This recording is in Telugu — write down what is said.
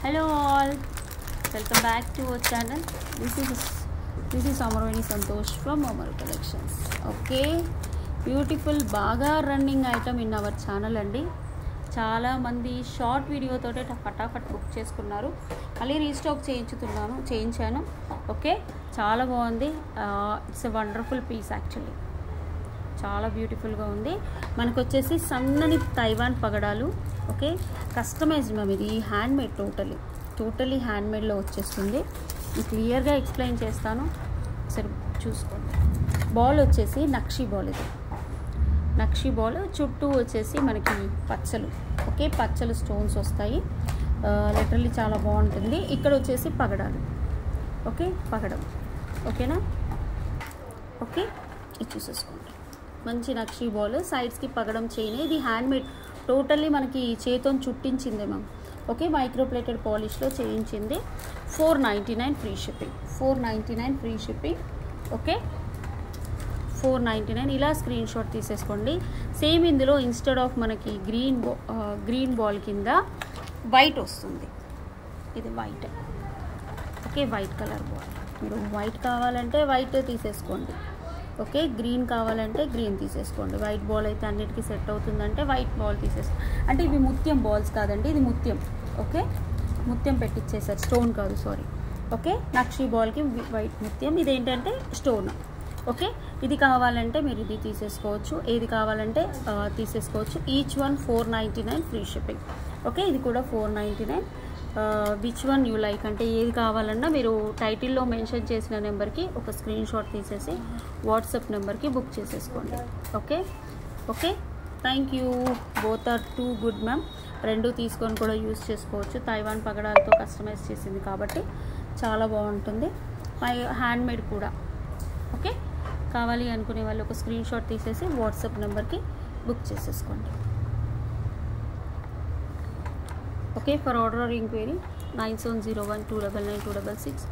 Hello all, welcome back to our channel. This is Amarvani Santosh from Amaru Collections. Okay, beautiful baga running item in our channel andi. చాలా మంది షార్ట్ వీడియో తోటే ఫటాఫట్ బుక్ చేసుకున్నారు. మళ్ళీ రీస్టాక్ చేయించాను. ఓకే, చాలా బాగుంది. It's a wonderful piece actually. చాలా బ్యూటిఫుల్గా ఉంది. మనకు వచ్చేసి సన్నని తైవాన్ పగడాలు. ఓకే, కస్టమైజ్డ్ మ్యామ్, ఇది హ్యాండ్మేడ్, టోటలీ హ్యాండ్మేడ్లో వచ్చేస్తుంది. క్లియర్గా ఎక్స్ప్లెయిన్ చేస్తాను, సరే చూసుకోండి. బాల్ వచ్చేసి నక్షి బాల్, ఇది నక్షి బాల్. చుట్టూ వచ్చేసి మనకి పచ్చలు, ఓకే, పచ్చలు స్టోన్స్ వస్తాయి. లిటరల్లీ చాలా బాగుంటుంది. ఇక్కడ వచ్చేసి పగడాలు, ఓకే, పగడం, ఓకేనా. ఓకే, ఇది చూసేసుకోండి. మంచి నక్షి బాల్, సైడ్స్కి పగడం చైన్. ఇది హ్యాండ్మేడ్, టోటల్లీ మనకి చేతితో చుట్టించింది మ్యామ్. ఓకే, మైక్రోప్లేటెడ్ పాలిష్లో చేయించింది. 499 free shipping. 499 free shipping. Okay, 499. ఇలా స్క్రీన్ షాట్ తీసేసుకోండి. సేమ్ ఇందులో ఇన్స్టెడ్ ఆఫ్ మనకి గ్రీన్ బాల్ కింద వైట్ వస్తుంది. ఇది white, okay, white colour ball. మీరు వైట్ కావాలంటే వైట్ తీసేసుకోండి. ఓకే, గ్రీన్ కావాలంటే గ్రీన్ తీసేసుకోండి. వైట్ బాల్ అయితే అన్నిటికీ సెట్ అవుతుందంటే వైట్ బాల్ తీసేసుకోండి. అంటే ఇవి ముత్యం బాల్స్ కాదండి, ఇది ముత్యం. ఓకే, ముత్యం పెట్టించేసారు, స్టోన్ కాదు, సారీ. ఓకే, నక్షి బాల్కి వైట్ ముత్యం, ఇదేంటంటే స్టోన్. ఓకే, ఇది కావాలంటే మీరు ఇది తీసేసుకోవచ్చు, ఏది కావాలంటే తీసేసుకోవచ్చు. Each one 499 free shipping. Okay, ఇది కూడా 499. విచ్ వన్ యూ లైక్, అంటే ఏది కావాలన్నా మీరు టైటిల్లో మెన్షన్ చేసిన నెంబర్కి ఒక స్క్రీన్ షాట్ తీసేసి వాట్సాప్ నెంబర్కి బుక్ చేసేసుకోండి. Okay, okay, thank you. Both are too good ma'am. రెండు తీసుకొని కూడా యూస్ చేసుకోవచ్చు. తైవాన్ పగడాలతో కస్టమైజ్ చేసింది కాబట్టి చాలా బాగుంటుంది. హ్యాండ్మేడ్ కూడా. ఓకే, కావాలి అనుకునే వాళ్ళు ఒక స్క్రీన్ షాట్ తీసేసి వాట్సాప్ నెంబర్కి బుక్ చేసేసుకోండి. Okay, for order or inquiry 9701 299 266